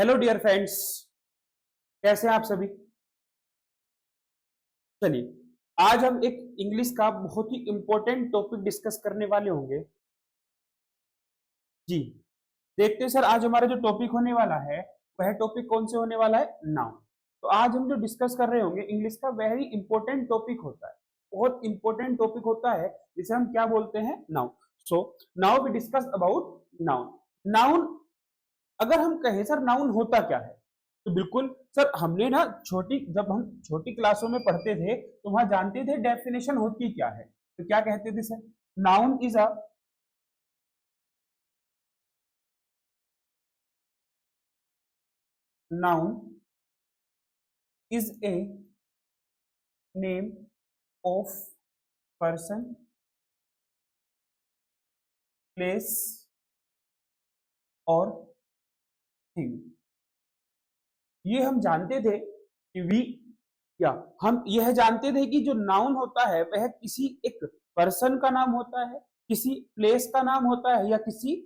Hello dear friends, कैसे हैं आप सभी। चलिए, आज हम एक इंग्लिश का बहुत ही इंपॉर्टेंट टॉपिक डिस्कस करने वाले होंगे। जी, देखते हैं सर, आज हमारा जो टॉपिक होने वाला है वह टॉपिक कौन से होने वाला है? नाउन। तो आज हम जो डिस्कस कर रहे होंगे इंग्लिश का वेरी इंपॉर्टेंट टॉपिक होता है, बहुत इंपॉर्टेंट टॉपिक होता है जिसे हम क्या बोलते हैं? Noun. So now we discuss about noun. Noun, अगर हम कहें सर नाउन होता क्या है, तो बिल्कुल सर, हमने ना जब हम छोटी क्लासों में पढ़ते थे तो वहां जानते थे डेफिनेशन होती क्या है। तो क्या कहते थे sir? Noun is a noun is a name of person, place और थिंग। ये हम जानते थे कि या हम यह जानते थे कि जो नाउन होता है वह किसी एक पर्सन का नाम होता है, किसी प्लेस का नाम होता है या किसी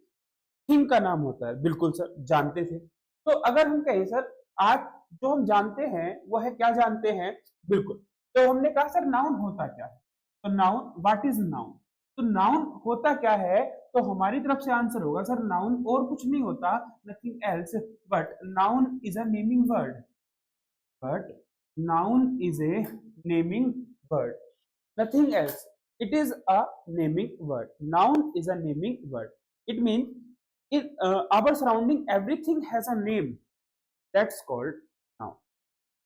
थिंग का नाम होता है। बिल्कुल सर, जानते थे। तो अगर हम कहें सर, आज जो हम जानते हैं वह क्या जानते हैं? बिल्कुल। तो हमने कहा सर नाउन होता क्या है, तो नाउन, व्हाट इज नाउन? तो नाउन होता क्या है? तो हमारी तरफ से आंसर होगा सर, नाउन और कुछ नहीं होता, nothing else but noun is a naming word. But noun is a naming word, nothing else. It is a naming word. Noun is a naming word. It means our surrounding everything has a name. That's called noun.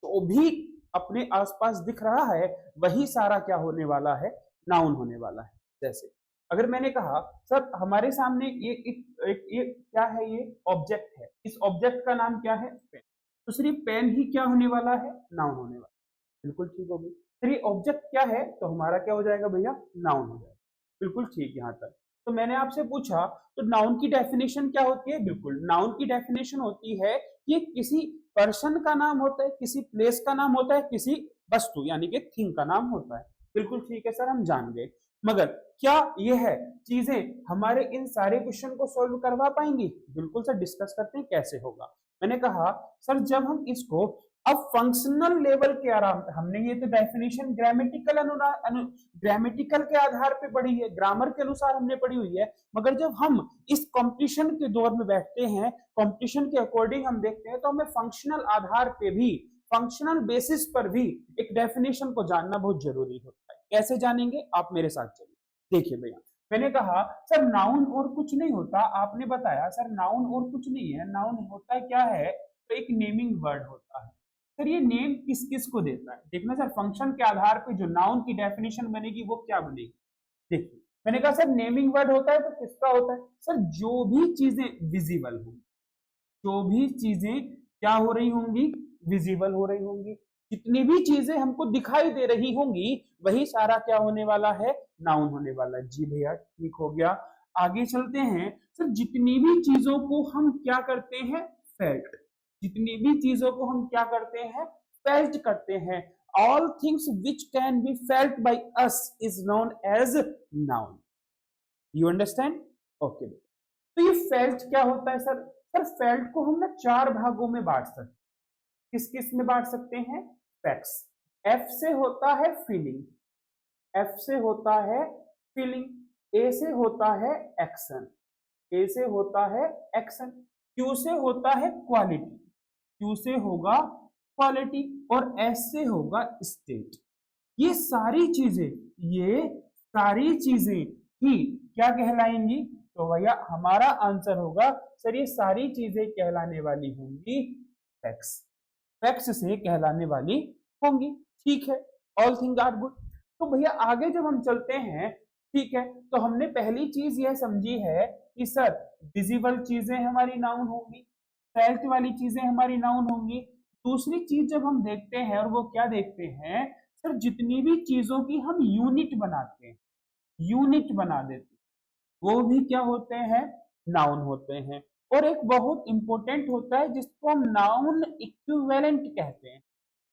तो भी अपने आसपास दिख रहा है वही सारा क्या होने वाला है? नाउन होने वाला है। जैसे अगर मैंने कहा सर हमारे सामने ये क्या है? ये ऑब्जेक्ट है। इस ऑब्जेक्ट का नाम क्या है? पेन। तो सिर्फ पेन ही क्या होने वाला है? नाउन होने वाला है। बिल्कुल ठीक होगी। फिर ये ऑब्जेक्ट क्या है? तो हमारा क्या हो जाएगा भैया? नाउन हो जाएगा। बिल्कुल ठीक। यहाँ तक तो मैंने आपसे पूछा, तो नाउन की डेफिनेशन क्या होती है? बिल्कुल, नाउन की डेफिनेशन होती है कि किसी पर्सन का नाम होता है, किसी प्लेस का नाम होता है, किसी वस्तु यानी कि थिंग का नाम होता है। बिल्कुल ठीक है सर, हम जान गए। मगर क्या यह है चीजें हमारे इन सारे क्वेश्चन को सॉल्व करवा पाएंगी? बिल्कुल सर, डिस्कस करते हैं कैसे होगा। मैंने कहा सर, जब हम इसको अब फंक्शनल लेवल के आराम, हमने ये तो डेफिनेशन ग्रामेटिकल के आधार पे पढ़ी है, ग्रामर के अनुसार हमने पढ़ी हुई है। मगर जब हम इस कंपटीशन के दौर में बैठते हैं, कंपटीशन के अकॉर्डिंग हम देखते हैं, तो हमें फंक्शनल आधार पे भी, फंक्शनल बेसिस पर भी एक डेफिनेशन को जानना बहुत जरूरी होता है। कैसे जानेंगे? आप मेरे साथ चलिए। देखिए भैया, मैंने कहा सर नाउन और कुछ नहीं होता, आपने बताया सर नाउन और कुछ नहीं है। नाउन होता क्या है? तो एक नेमिंग वर्ड होता है। सर ये नेम किस किस को देता है? देखना सर, फंक्शन के आधार पे जो नाउन की डेफिनेशन बनेगी वो क्या बनेगी। देखिए, मैंने कहा सर नेमिंग वर्ड होता है तो किसका होता है? सर जो भी चीजें विजिबल होंगी, जो भी चीजें क्या हो रही होंगी? विजिबल हो रही होंगी। जितनी भी चीजें हमको दिखाई दे रही होंगी वही सारा क्या होने वाला है? नाउन होने वाला है। जी भैया, ठीक हो गया। आगे चलते हैं सर, जितनी भी चीजों को हम क्या करते हैं? फेल्ट। जितनी भी चीजों को हम क्या करते हैं? फेल्ट करते हैं। All things which can be felt by us is known as noun. You understand? Okay. तो ये फेल्ट क्या होता है सर? सर फेल्ट को हम ना चार भागों में बांट सकते हैं। किस किस में बांट सकते हैं? फैक्ट्स। एफ से होता है फीलिंग, एफ से होता है फीलिंग, ए से होता है एक्शन, ए से होता है एक्शन, क्यू से होता है क्वालिटी, क्यू से होगा क्वालिटी, और एस से होगा स्टेट। ये सारी चीजें, ये सारी चीजें ही क्या कहलाएंगी? तो भैया हमारा आंसर होगा सर, ये सारी चीजें कहलाने वाली होंगी फैक्ट्स। फैक्ट्स से कहलाने वाली होंगी। ठीक है, ऑल थिंग्स आर गुड। तो भैया आगे जब हम चलते हैं, ठीक है, तो हमने पहली चीज यह समझी है कि सर विजिबल चीजें हमारी नाउन होंगी, फेल्ट वाली चीजें हमारी नाउन होंगी। दूसरी चीज जब हम देखते हैं, और वो क्या देखते हैं सर, जितनी भी चीजों की हम यूनिट बनाते हैं, यूनिट बना देते हैं, वो भी क्या होते हैं? नाउन होते हैं। और एक बहुत इंपॉर्टेंट होता है जिसको हम नाउन इक्विवेलेंट कहते हैं।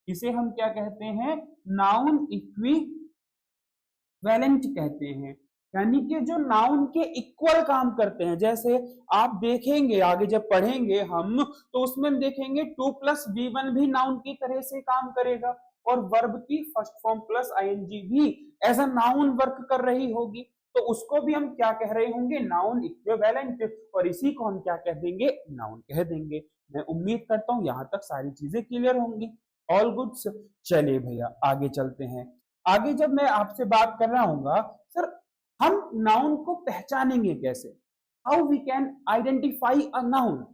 इसे हम क्या कहते हैं? नाउन इक्विवेलेंट कहते हैं। यानी कि जो नाउन के इक्वल काम करते हैं। जैसे आप देखेंगे आगे जब पढ़ेंगे हम, तो उसमें हम देखेंगे 2+V1 भी नाउन की तरह से काम करेगा, और वर्ब की फर्स्ट फॉर्म प्लस आईएनजी भी एज अ नाउन वर्क कर रही होगी, तो उसको भी हम क्या कह रहे होंगे, नाउन इक्विवेलेंट, और इसी को हम क्या कह देंगे, नाउन कह देंगे। मैं उम्मीद करता हूं यहां तक सारी चीजें क्लियर होंगी। All goods. चलिए भैया आगे चलते हैं। आगे जब मैं आपसे बात कर रहा हूँ सर, हम नाउन को पहचानेंगे कैसे, how we can identify a noun,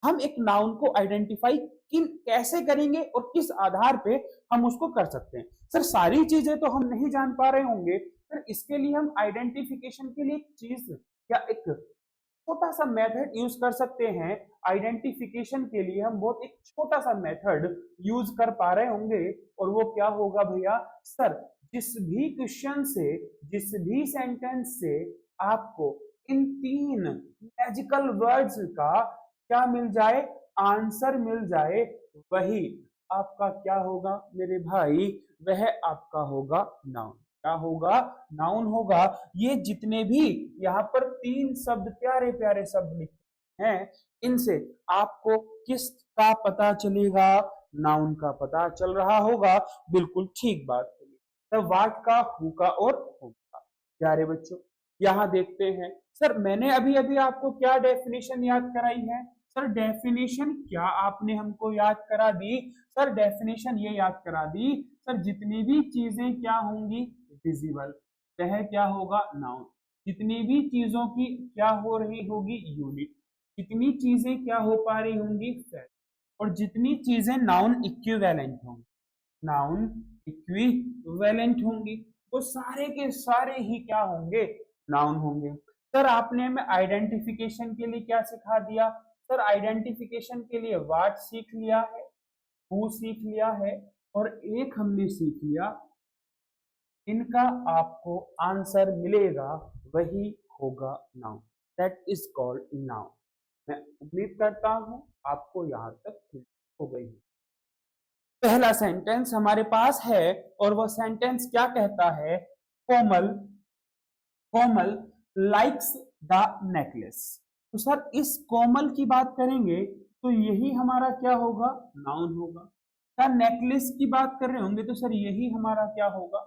हम एक नाउन को आइडेंटिफाई किन कैसे करेंगे और किस आधार पे हम उसको कर सकते हैं। सर सारी चीजें तो हम नहीं जान पा रहे होंगे, फिर इसके लिए हम आइडेंटिफिकेशन के लिए एक चीज या एक छोटा सा मेथड यूज कर सकते हैं। आइडेंटिफिकेशन के लिए हम बहुत एक छोटा सा मेथड यूज कर पा रहे होंगे, और वो क्या होगा भैया, सर जिस भी क्वेश्चन से, जिस भी सेंटेंस से आपको इन 3 मैजिकल वर्ड्स का क्या मिल जाए, आंसर मिल जाए, वही आपका क्या होगा मेरे भाई, वह आपका होगा नाउन। क्या होगा, नाउन होगा। ये जितने भी यहाँ पर 3 शब्द, प्यारे प्यारे शब्द लिखे हैं, इनसे आपको किस का पता चलेगा, नाउन का पता चल रहा होगा। बिल्कुल ठीक बात है। तो वाट का, हु का और होम का। प्यारे बच्चों यहाँ देखते हैं, सर मैंने अभी अभी आपको क्या डेफिनेशन याद कराई है, सर डेफिनेशन क्या आपने हमको याद करा दी, सर डेफिनेशन ये याद करा दी, सर जितनी भी चीजें क्या होंगी विजिबल, वह क्या होगा नाउन, जितनी भी चीजों की क्या हो रही होगी यूनिट, जितनी चीजें क्या हो पा रही होंगी फैक्ट, और जितनी चीजें नाउन इक्विवेलेंट होंगी, नाउन इक्विवेलेंट होंगी, वो सारे के सारे ही क्या होंगे, नाउन होंगे। सर आपने हमें आइडेंटिफिकेशन के लिए क्या सिखा दिया, सर आइडेंटिफिकेशन के लिए व्हाट सीख लिया है, हु सीख लिया है, और एक हमने सीख लिया, इनका आपको आंसर मिलेगा, वही होगा noun, that is called noun. मैं उम्मीद करता हूं आपको यहां तक क्लियर हो गई है। पहला सेंटेंस हमारे पास है, और वह सेंटेंस क्या कहता है, कोमल, कोमल लाइक्स द नेकलेस। तो सर इस कोमल की बात करेंगे तो यही हमारा क्या होगा, नाउन होगा। सर नेकलेस की बात कर रहे होंगे तो सर यही हमारा क्या होगा,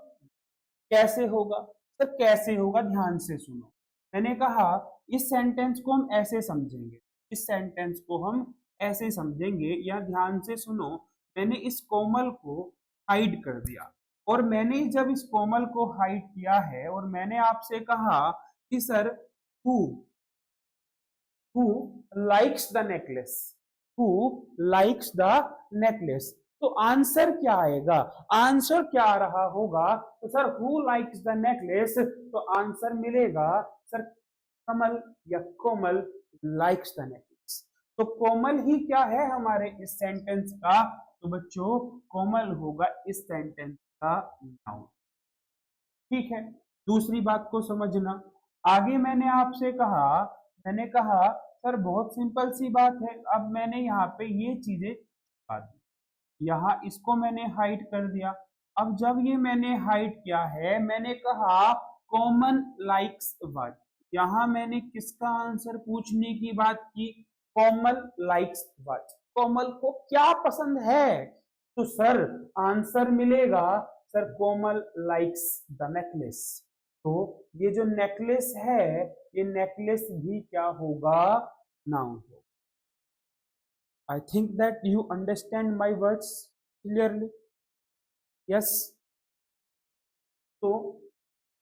कैसे होगा, सर कैसे होगा, ध्यान से सुनो। मैंने कहा इस सेंटेंस को हम ऐसे समझेंगे, इस सेंटेंस को हम ऐसे समझेंगे, या ध्यान से सुनो, मैंने इस कोमल को हाइड कर दिया, और मैंने जब इस कोमल को हाइड किया है, और मैंने आपसे कहा कि sir who who likes the necklace, who likes the necklace, तो आंसर क्या आएगा, आंसर क्या आ रहा होगा, तो sir who likes the necklace, तो आंसर मिलेगा सर कमल या कोमल लाइक्स द नेकलेस। तो कोमल ही क्या है हमारे इस सेंटेंस का, तो बच्चों कोमल होगा इस सेंटेंस का नाउन। ठीक है, दूसरी बात को समझना। आगे मैंने आपसे कहा, मैंने कहा सर बहुत सिंपल सी बात है, अब मैंने यहाँ पे ये चीजें छुपा दी, यहाँ इसको मैंने हाइड कर दिया। अब जब ये मैंने हाइड किया है, मैंने कहा कॉमन लाइक्स व्हाट, यहाँ मैंने किसका आंसर पूछने की बात की, कोमल लाइक्स व्हाट, कोमल को क्या पसंद है, तो सर आंसर मिलेगा sir Komal likes the necklace. तो ये जो नेकलेस है, ये नेकलेस भी क्या होगा, नाउन होगा। I think that you understand my words clearly. Yes. तो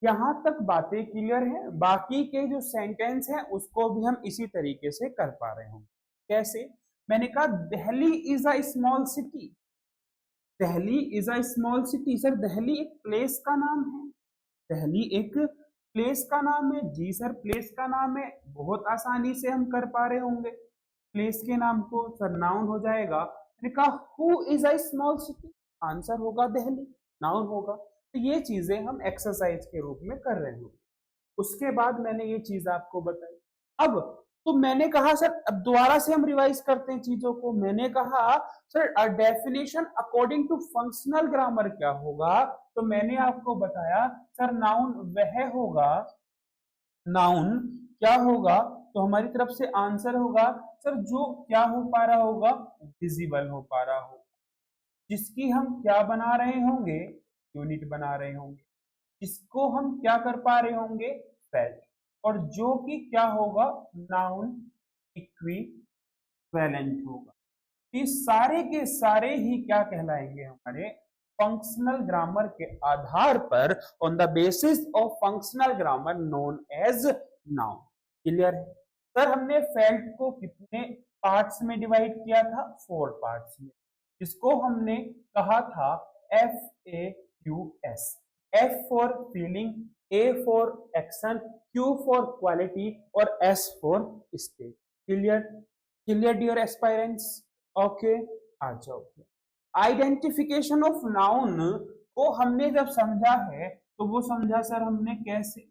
यहां तक बातें क्लियर है, बाकी के जो सेंटेंस है उसको भी हम इसी तरीके से कर पा रहे होंगे। कैसे, मैंने कहा Delhi is a small city, Delhi is a small city, sir Delhi एक प्लेस का नाम है, दिल्ली एक प्लेस का नाम है, जी सर प्लेस का नाम है, बहुत आसानी से हम कर पा रहे होंगे। प्लेस के नाम को सर नाउन हो जाएगा। मैंने कहा who is a small city, answer होगा दिल्ली, नाउन होगा। तो ये चीजें हम एक्सरसाइज के रूप में कर रहे होंगे। उसके बाद मैंने ये चीज आपको बताई। अब तो मैंने कहा सर, अब दोबारा से हम रिवाइज करते हैं चीजों को। मैंने कहा sir definition according to functional grammar क्या होगा, तो मैंने आपको बताया सर नाउन वह होगा नाउन क्या होगा, तो हमारी तरफ से आंसर होगा सर जो क्या हो पा रहा होगा, विजिबल हो पा रहा होगा, जिसकी हम क्या बना रहे होंगे, यूनिट बना रहे होंगे, इसको हम क्या कर पा रहे होंगे, फेल्ट, और जो कि क्या होगा, नाउन इक्विवेलेंट होगा। ये सारे के सारे ही क्या कहलाएंगे, हमारे फंक्शनल ग्रामर के आधार पर, on the basis of functional grammar known as noun. Clear है सर? हमने फेल्ट को कितने पार्ट्स में डिवाइड किया था, 4 पार्ट्स में, जिसको हमने कहा था FAQS, F for feeling, A for action, Q for quality और S for state. Clear? Clear dear aspirants? Okay, आ जाओ। आइडेंटिफिकेशन ऑफ नाउन को हमने जब समझा है तो वो समझा सर हमने कैसे,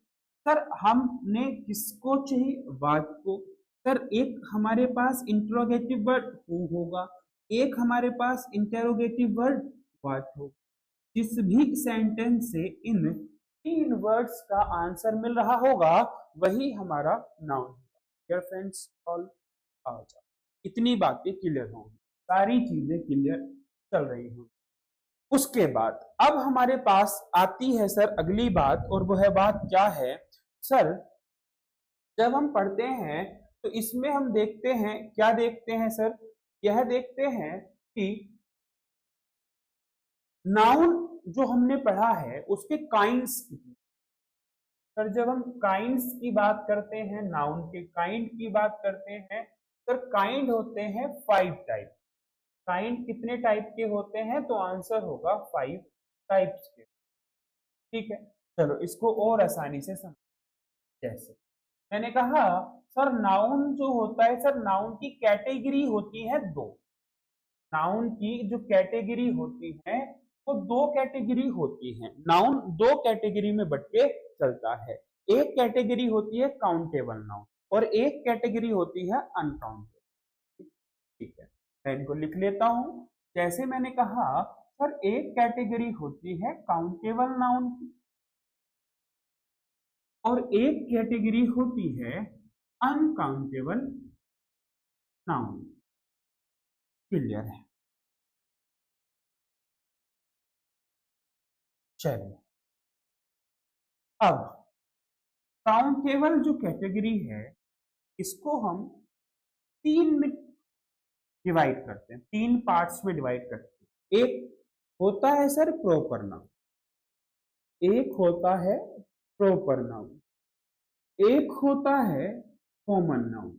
सर हमने किसको चाहिए, वाट को। सर एक हमारे पास इंट्रोगेटिव वर्ड हु होगा, एक हमारे पास इंटेरोगेटिव वर्ड वाट होगा। जिस भी सेंटेंस से इन 3 वर्ड्स का आंसर मिल रहा होगा वही हमारा नाउन होगा। डियर फ्रेंड्स ऑल, आ जाओ, इतनी बातें क्लियर होंगी, सारी चीजें क्लियर चल रही होंगी। उसके बाद अब हमारे पास आती है सर अगली बात, और वह बात क्या है सर, जब हम पढ़ते हैं तो इसमें हम देखते हैं, क्या देखते हैं सर, यह देखते हैं कि नाउन जो हमने पढ़ा है उसके काइंड्स कितने। सर जब हम काइंड्स की बात करते हैं, नाउन के काइंड की बात करते हैं, सर काइंड होते हैं 5 टाइप। काइंड कितने टाइप के होते हैं, तो आंसर होगा 5 टाइप्स के। ठीक है, चलो इसको और आसानी से समझ। जैसे मैंने कहा सर नाउन जो होता है, सर नाउन की कैटेगरी होती है 2। नाउन की जो कैटेगरी होती है वो 2 कैटेगरी होती है। नाउन 2 कैटेगरी में बट के चलता है। एक कैटेगरी होती है काउंटेबल नाउन और एक कैटेगरी होती है अनकाउंटेबल। ठीक है, मैं इनको लिख लेता हूं। जैसे मैंने कहा सर एक कैटेगरी होती है काउंटेबल नाउन की और एक कैटेगरी होती है अनकाउंटेबल नाउन। क्लियर है? चलिए अब काउंटेबल जो कैटेगरी है इसको हम 3 में डिवाइड करते हैं, 3 पार्ट्स में डिवाइड करते हैं। एक होता है सर प्रॉपर नाउन, एक होता है प्रॉपर नाउन, एक होता है कॉमन नाउन,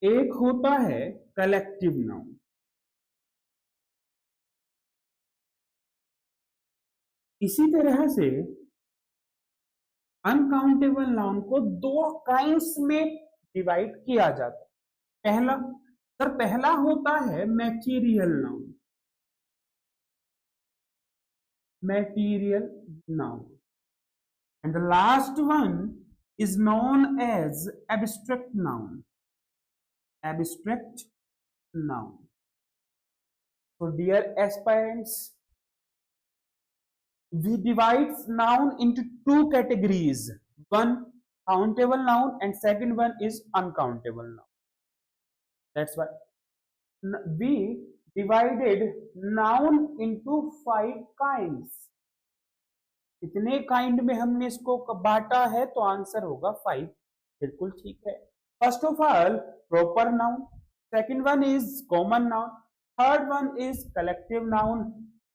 एक होता है कलेक्टिव नाउन। इसी तरह से अनकाउंटेबल नाउन को 2 काइंड्स में डिवाइड किया जाता है। पहला सर, पहला होता है material noun, material noun, and the last one is known as abstract noun, abstract noun. So dear aspirants, we divide noun into 2 categories, one countable noun and second one is uncountable noun. That's why we divided noun into 5 kinds. इतने kind में हमने इसको बांटा है तो answer होगा 5। बिल्कुल ठीक है। First of all proper noun, second one is common noun, third one is collective noun.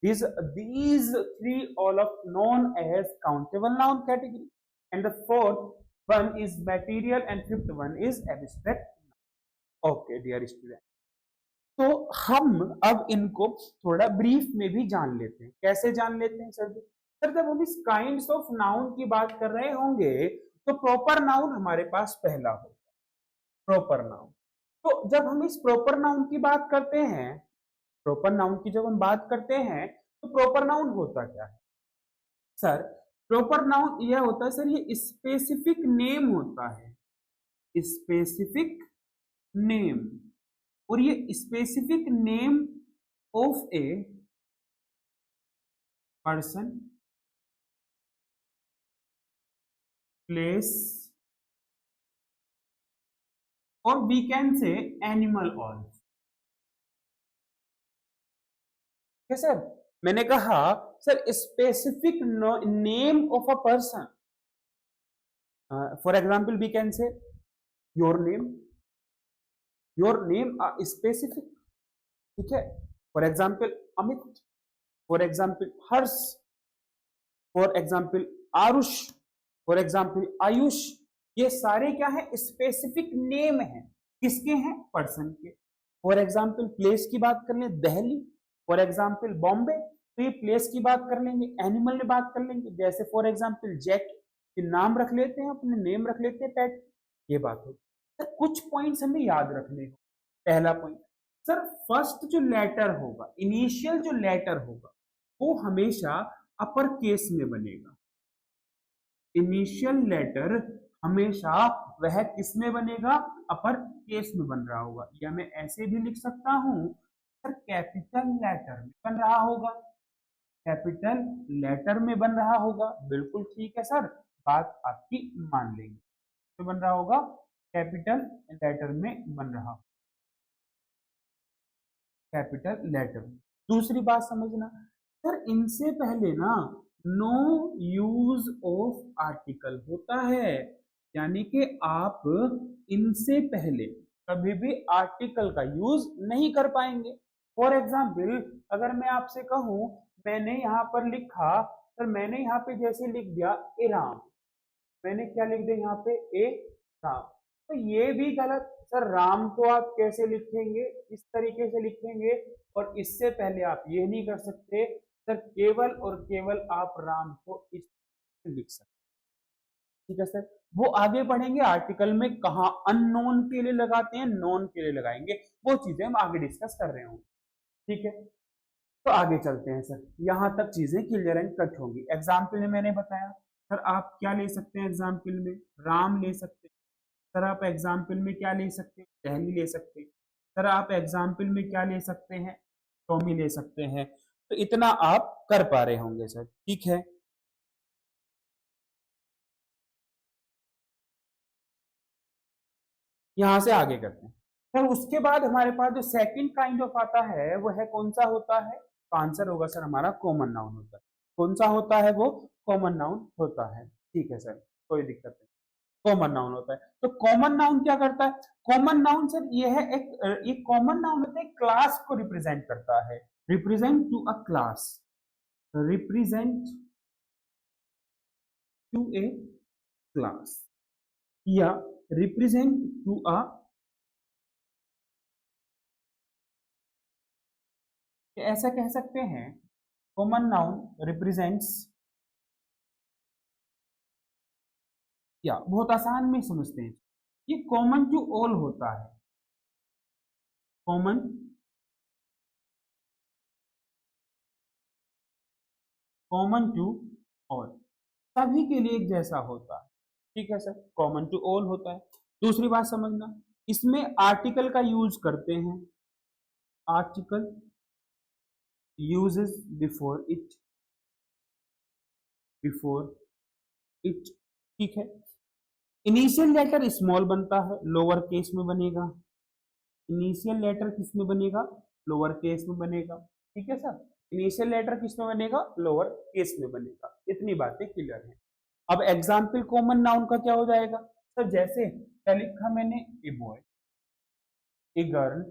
these 3 all of known as countable noun category, and the fourth one is material and fifth one is abstract. Okay dear student, तो हम अब इनको थोड़ा brief में भी जान लेते हैं। कैसे जान लेते हैं सर? सर जब हम इस काइंड्स ऑफ नाउन की बात कर रहे होंगे तो प्रॉपर नाउन हमारे पास पहला होगा, प्रॉपर नाउन। तो जब हम इस प्रॉपर नाउन की बात करते हैं, प्रॉपर नाउन की जब हम बात करते हैं तो प्रॉपर नाउन होता क्या है सर? प्रॉपर नाउन यह होता है सर, ये स्पेसिफिक नेम होता है, स्पेसिफिक नेम, और ये specific name of a person, place, और we can say animal also. ठीक है सर, मैंने कहा sir specific name of a person, for example we can say your name, your name specific, ठीक है। For example Amit, for example Harsh, for example Aarush, for example Ayush, ये सारे क्या है, स्पेसिफिक नेम है, किसके हैं, पर्सन के। फॉर एग्जाम्पल प्लेस की बात कर लें, दिल्ली, फॉर एग्जाम्पल बॉम्बे, तो ये प्लेस की बात कर लेंगे। एनिमल में बात कर लेंगे, जैसे फॉर एग्जाम्पल जैक, नाम रख लेते हैं, अपने नेम रख लेते हैं पेट, ये बात होगी। सर कुछ पॉइंट्स हमें याद रखने को। पहला पॉइंट सर, फर्स्ट जो लेटर होगा, इनिशियल जो लेटर होगा, वो हमेशा अपर केस में बनेगा। इनिशियल लेटर हमेशा वह किस में बनेगा, अपर केस में बन रहा होगा, या मैं ऐसे भी लिख सकता हूं सर, कैपिटल लेटर में बन रहा होगा, कैपिटल लेटर में बन रहा होगा। बिल्कुल ठीक है सर, बात आपकी मान लेंगे, तो बन रहा होगा, कैपिटल लेटर में बन रहा, कैपिटल लेटर में। दूसरी बात समझना सर, इनसे पहले ना नो यूज ऑफ आर्टिकल होता है, यानी कि आप इनसे पहले कभी भी आर्टिकल का यूज नहीं कर पाएंगे। फॉर एग्जाम्पल अगर मैं आपसे कहूं, मैंने यहाँ पर लिखा सर, मैंने यहाँ पे जैसे लिख दिया ए राम, मैंने क्या लिख दिया यहाँ पे, ए राम, तो ये भी गलत सर। राम को आप कैसे लिखेंगे, इस तरीके से लिखेंगे, और इससे पहले आप ये नहीं कर सकते सर, केवल और केवल आप राम को इस लिख सकते। ठीक है सर, वो आगे बढ़ेंगे, आर्टिकल में कहा अननोन के लिए लगाते हैं, नोन के लिए लगाएंगे, वो चीजें हम आगे डिस्कस कर रहे होंगे। ठीक है, तो आगे चलते हैं सर, यहां तक चीजें क्लियर एंड कट होंगी। एग्जाम्पल में मैंने बताया सर, आप क्या ले सकते हैं, एग्जाम्पल में राम ले सकते हैं सर, आप एग्जाम्पल में क्या ले सकते हैं, टहनी ले सकते हैं सर, आप एग्जाम्पल में क्या ले सकते हैं, टॉमी ले सकते हैं। तो इतना आप कर पा रहे होंगे सर, ठीक है। यहां से आगे करते हैं सर, उसके बाद हमारे पास जो सेकंड काइंड ऑफ आता है वो है, कौन सा होता है, तो आंसर होगा सर हमारा कॉमन नाउन होता है। कौन सा होता है वो, कॉमन नाउन होता है। ठीक है सर, कोई दिक्कत नहीं, कॉमन नाउन होता है। तो कॉमन नाउन क्या करता है, कॉमन नाउन सर ये है एक कॉमन नाउन होता है, क्लास को रिप्रेजेंट करता है, represent to a class, represent to a class, या रिप्रेजेंट टू अ, ऐसा कह सकते हैं, कॉमन नाउन रिप्रेजेंट्स, या बहुत आसान में समझते हैं, ये कॉमन टू ऑल होता है, कॉमन कॉमन टू ऑल, सभी के लिए एक जैसा होता है। ठीक है सर, कॉमन टू ऑल होता है। दूसरी बात समझना, इसमें आर्टिकल का यूज करते हैं, article uses before it, before it, ठीक है। इनिशियल लेटर स्मॉल बनता है, लोअर केस में बनेगा, इनिशियल लेटर किस में बनेगा, लोअर केस में बनेगा। ठीक है सर, इनिशियल लेटर किस में बनेगा, लोअर केस में बनेगा। इतनी बातें क्लियर है। अब एग्जाम्पल कॉमन नाउन का क्या हो जाएगा सर, जैसे क्या लिखा मैंने, ए बॉय, ए गर्ल,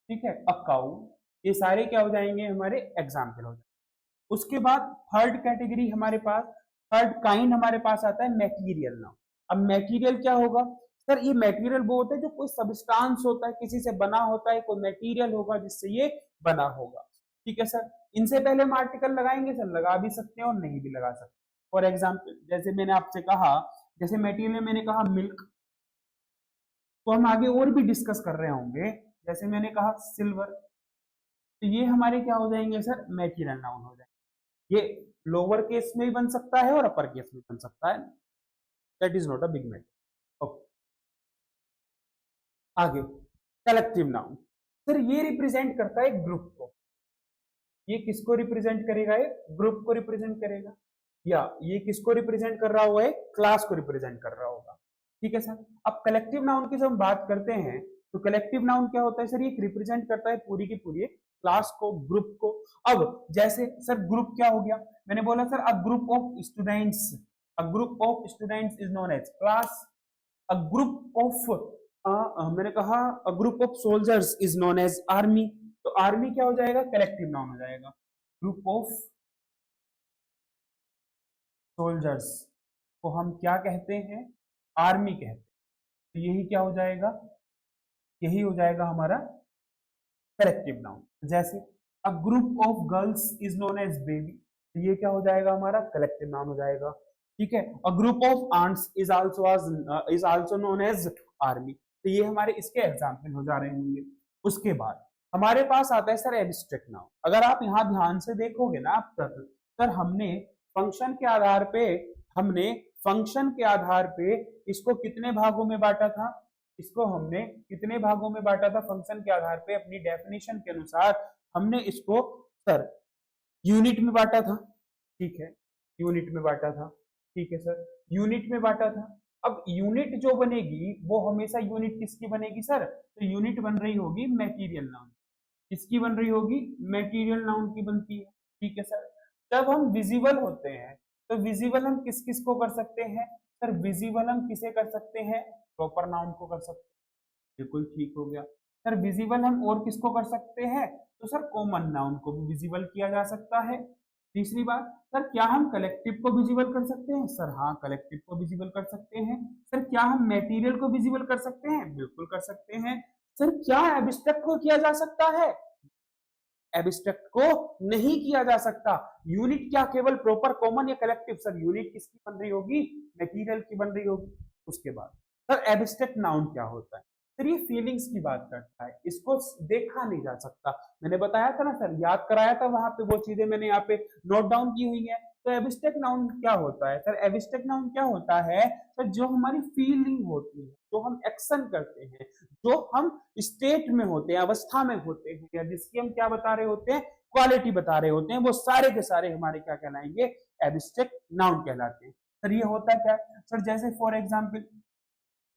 ठीक है, अ काउ, ये सारे क्या हो जाएंगे, हमारे एग्जाम्पल हो जाएंगे। उसके बाद थर्ड कैटेगरी हमारे पास, थर्ड काइंड हमारे पास आता है मैटीरियल नाउन। अब मैटीरियल क्या होगा सर, ये मैटीरियल वो होता है जो कोई सबस्टांस होता है, किसी से बना होता है, कोई मैटीरियल होगा जिससे ये बना होगा। ठीक है सर, इनसे पहले हम आर्टिकल लगाएंगे सर, लगा भी सकते हैं और नहीं भी लगा सकते। फॉर एग्जाम्पल जैसे मैंने आपसे कहा, जैसे मैटीरियल में मैंने कहा मिल्क, तो हम आगे और भी डिस्कस कर रहे होंगे, जैसे मैंने कहा सिल्वर, तो ये हमारे क्या हो जाएंगे सर, मैटीरियल नाउन हो जाएंगे। ये लोअर केस में भी बन सकता है और अपर केस में बन सकता है, that is not a big matter. Okay, आगे कलेक्टिव नाउन सर, ये रिप्रेजेंट करता है ग्रुप को, ये किसको रिप्रेजेंट करेगा, ये ग्रुप को रिप्रेजेंट करेगा। या ये किसको रिप्रेजेंट कर रहा हुआ है, क्लास को रिप्रेजेंट कर रहा होगा। ठीक है सर। अब कलेक्टिव नाउन की जब हम बात करते हैं तो कलेक्टिव नाउन क्या होता है सर, ये रिप्रेजेंट करता है पूरी की पूरी क्लास को, ग्रुप को। अब जैसे सर ग्रुप क्या हो गया, मैंने बोला sir a group of students, a group of students is known as class, a group of मैंने कहा a group of soldiers is known as army. तो आर्मी क्या हो जाएगा, कलेक्टिव नाउन हो जाएगा। ग्रुप ऑफ सोल्जर्स को हम क्या कहते हैं, आर्मी कहते हैं। तो यही क्या हो जाएगा, यही हो जाएगा हमारा कलेक्टिव नाउन। जैसे a group of girls is known as baby, तो ये क्या हो जाएगा हमारा कलेक्टिव नाउन हो जाएगा। ठीक है। A group of ants is also known as army. तो ये हमारे इसके एग्जाम्पल हो जा रहे होंगे। उसके बाद हमारे पास आता है सर एब्स्ट्रैक्ट नाउन। अगर आप यहाँ ध्यान से देखोगे ना आप सर हमने फंक्शन के आधार पे, हमने फंक्शन के आधार पे इसको कितने भागों में बांटा था, इसको हमने कितने भागों में बांटा था फंक्शन के आधार पे, अपनी डेफिनेशन के अनुसार हमने इसको सर यूनिट में बांटा था। ठीक है, यूनिट में बांटा था। ठीक है सर, यूनिट में बांटा था। अब यूनिट जो बनेगी वो हमेशा यूनिट किसकी बनेगी सर, तो यूनिट बन रही होगी मैटीरियल नाउन। किसकी बन रही होगी, मैटीरियल नाउन की बनती है। ठीक है सर। जब हम विजिबल होते हैं तो विजिबल हम किस किस को कर सकते हैं सर, विजिबल हम किसे कर सकते हैं, प्रॉपर नाउन को कर सकते हैं। बिल्कुल ठीक हो गया सर। विजिबल हम और किसको कर सकते हैं, तो सर कॉमन नाउन को भी विजिबल किया जा सकता है। तीसरी बात सर, क्या हम कलेक्टिव को विजिबल कर सकते हैं, सर हाँ कलेक्टिव को विजिबल कर सकते हैं। सर क्या हम मटेरियल को विजिबल कर सकते हैं, बिल्कुल कर सकते हैं। सर क्या एब्स्ट्रैक्ट को किया जा सकता है, एब्स्ट्रैक्ट को नहीं किया जा सकता। यूनिट क्या केवल प्रॉपर कॉमन या कलेक्टिव, सर यूनिट किसकी बन रही होगी, मटेरियल की बन रही होगी। उसके बाद सर एब्स्ट्रैक्ट नाउन क्या होता है, सर ये फीलिंग्स की बात करता है, इसको देखा नहीं जा सकता। मैंने बताया था ना सर, याद कराया था वहां पे, वो चीजें मैंने यहाँ पे नोट डाउन की हुई है। तो एब्स्ट्रैक्ट नाउन क्या होता है सर, एब्स्ट्रैक्ट नाउन क्या होता है सर, जो हमारी फीलिंग होती है, जो हम एक्शन करते हैं, जो हम स्टेट में होते हैं, अवस्था में होते हैं, या जिसकी हम क्या बता रहे होते हैं, क्वालिटी बता रहे होते हैं, वो सारे के सारे हमारे क्या कहलाएंगे, एब्स्ट्रैक्ट नाउन कहलाते हैं। सर ये होता क्या है सर, जैसे फॉर एग्जाम्पल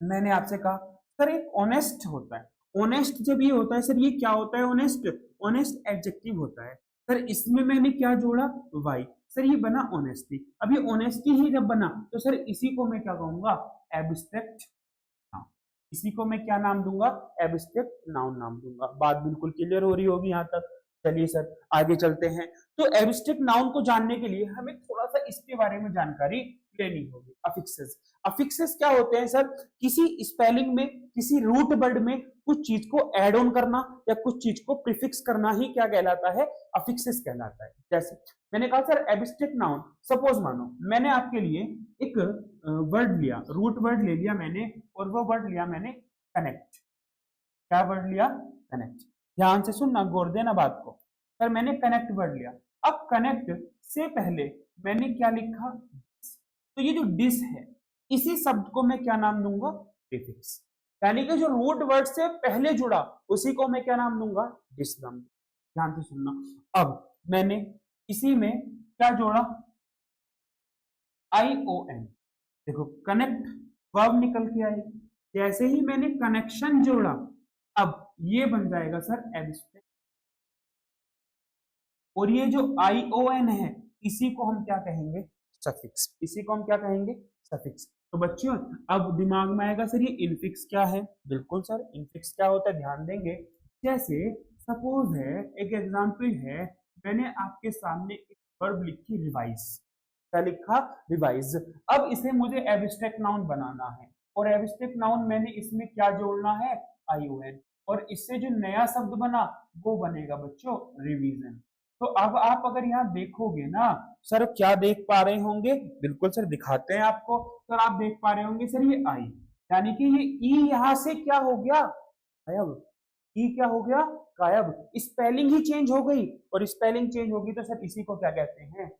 मैंने आपसे कहा सर एक ऑनेस्ट होता है। ऑनेस्ट जब ये होता है सर, ये क्या होता है, ऑनेस्ट, ऑनेस्ट एडजेक्टिव होता है। सर इसमें मैंने क्या जोड़ा, वाई, सर ये बना ऑनेस्टी। अब ये ऑनेस्टी ही जब बना तो सर इसी को मैं क्या कहूंगा, एब्स्ट्रैक्ट नाउन। इसी को मैं क्या नाम दूंगा, एब्स्ट्रैक्ट नाउन नाम दूंगा। बात बिल्कुल क्लियर हो रही होगी यहाँ तक। चलिए सर आगे चलते हैं। तो एब्स्ट्रैक्ट नाउन को जानने के लिए हमें थोड़ा सा इसके बारे में जानकारी लेनी होगी। अफिक्सेस, अफिक्सेस क्या होते हैं सर, किसी स्पेलिंग में, किसी रूट वर्ड में कुछ चीज को ऐड ऑन करना या कुछ चीज को प्रीफिक्स करना ही क्या कहलाता है, अफिक्सेस कहलाता है। जैसे मैंने कहा सर एब्स्ट्रैक्ट नाउन, सपोज मानो मैंने आपके लिए एक वर्ड लिया, रूट वर्ड ले लिया मैंने, और वो वर्ड लिया मैंने कनेक्ट। क्या वर्ड लिया, कनेक्ट। ध्यान से सुनना, गौर देना बात को। सर मैंने कनेक्ट वर्ड लिया। अब कनेक्ट से पहले मैंने क्या लिखा, तो ये जो डिस है, इसी शब्द को मैं क्या नाम दूंगा, प्रीफिक्स। यानी कि जो रूट वर्ड से पहले जुड़ा उसी को मैं क्या नाम दूंगा, डिस नाम। ध्यान से सुनना। अब मैंने इसी में क्या जोड़ा, ION। देखो कनेक्ट वर्ब निकल के आएगी। जैसे ही मैंने कनेक्शन जोड़ा, अब ये बन जाएगा सर एब्स्ट्रैक्ट। और ये जो ION है इसी को हम क्या कहेंगे, सफिक्स। इसी को हम क्या कहेंगे, सफिक्स। तो बच्चों अब दिमाग में आएगा सर ये इनफिक्स क्या है। बिल्कुल सर, इनफिक्स क्या होता है, ध्यान देंगे। जैसे सपोज है, एक एग्जांपल है, मैंने आपके सामने एक वर्ब लिखी रिवाइज। क्या लिखा, रिवाइज। अब इसे मुझे एब्स्ट्रैक्ट नाउन बनाना है, और एब्स्ट्रैक्ट नाउन मैंने इसमें क्या जोड़ना है, ION। और इससे जो नया शब्द बना वो बनेगा बच्चों रिवीजन। तो अब आप अगर यहाँ देखोगे ना सर, क्या देख पा रहे होंगे, बिल्कुल सर दिखाते हैं आपको। सर आप देख पा रहे होंगे सर ये आई, यानी कि ये ई यहाँ से क्या हो गया, गायब। ई क्या हो गया, गायब। स्पेलिंग ही चेंज हो गई, और स्पेलिंग चेंज होगी तो सर इसी को क्या कहते हैं,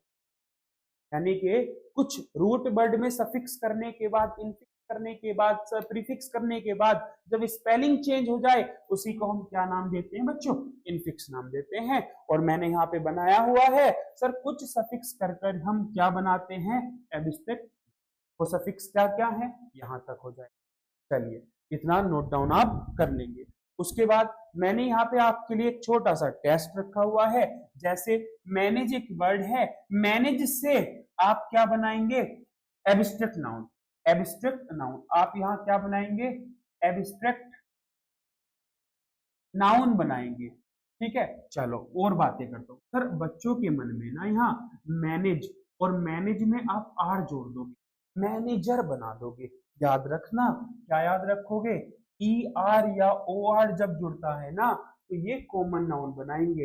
यानी कि कुछ रूट वर्ड में सफिक्स करने के बाद इनफिक्स करने के बाद, प्रीफिक्स करने के बाद जब स्पेलिंग चेंज हो जाए उसी को हम क्या नाम देते हैं बच्चों, इनफिक्स नाम देते हैं। और मैंने यहाँ पे बनाया हुआ है सर कुछ सफिक्स कर कर हम क्या बनाते हैं, एब्स्ट्रैक्ट। वो सफिक्स क्या क्या है यहाँ तक हो जाए। चलिए इतना नोट डाउन आप कर लेंगे। उसके बाद मैंने यहाँ पे आपके लिए एक छोटा सा टेस्ट रखा हुआ है। जैसे मैनेज एक वर्ड है, मैनेज से आप क्या बनाएंगे, एब्स्ट्रैक्ट नाउन। एब्स्ट्रैक्ट नाउन आप यहाँ क्या बनाएंगे, एब्स्ट्रैक्ट नाउन बनाएंगे। ठीक है, चलो और बातें करता हूँ। सर बच्चों के मन में ना यहाँ मैनेज और मैनेज में आप आर जोड़ दोगे, मैनेजर बना दोगे। याद रखना, क्या याद रखोगे, ई आर या ओ आर जब जुड़ता है ना तो ये कॉमन नाउन बनाएंगे।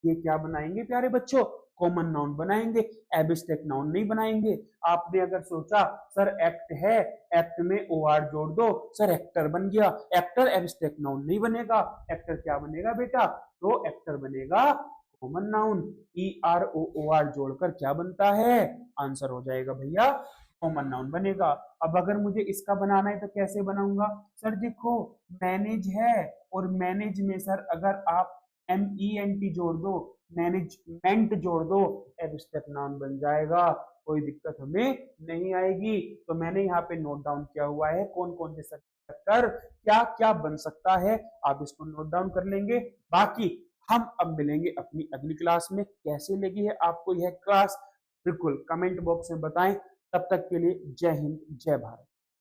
ये क्या बनाएंगे प्यारे बच्चों, कॉमन नाउन बनाएंगे, एब्स्ट्रैक्ट नाउन नहीं बनाएंगे। आपने अगर सोचा सर एक्ट है, एक्ट में ओ आर जोड़ दो, सर एक्टर बन गया, एक्टर एब्स्ट्रैक्ट नाउन नहीं बनेगा। एक्टर क्या बनेगा बेटा, तो एक्टर बनेगा common noun. E R O R जोड़कर क्या बनता है, आंसर हो जाएगा भैया कॉमन नाउन बनेगा। अब अगर मुझे इसका बनाना है तो कैसे बनाऊंगा, सर देखो मैनेज है और मैनेज में सर अगर आप MENT जोड़ दो, मैनेजमेंट जोड़ दो, एब्स्ट्रैक्ट नाउन बन जाएगा, कोई दिक्कत हमें नहीं आएगी। तो मैंने यहाँ पे नोट डाउन किया हुआ है कौन कौन से सेक्टर क्या क्या बन सकता है, आप इसको नोट डाउन कर लेंगे। बाकी हम अब मिलेंगे अपनी अगली क्लास में। कैसे लगी है आपको यह क्लास, बिल्कुल कमेंट बॉक्स में बताएं। तब तक के लिए जय हिंद जय भारत।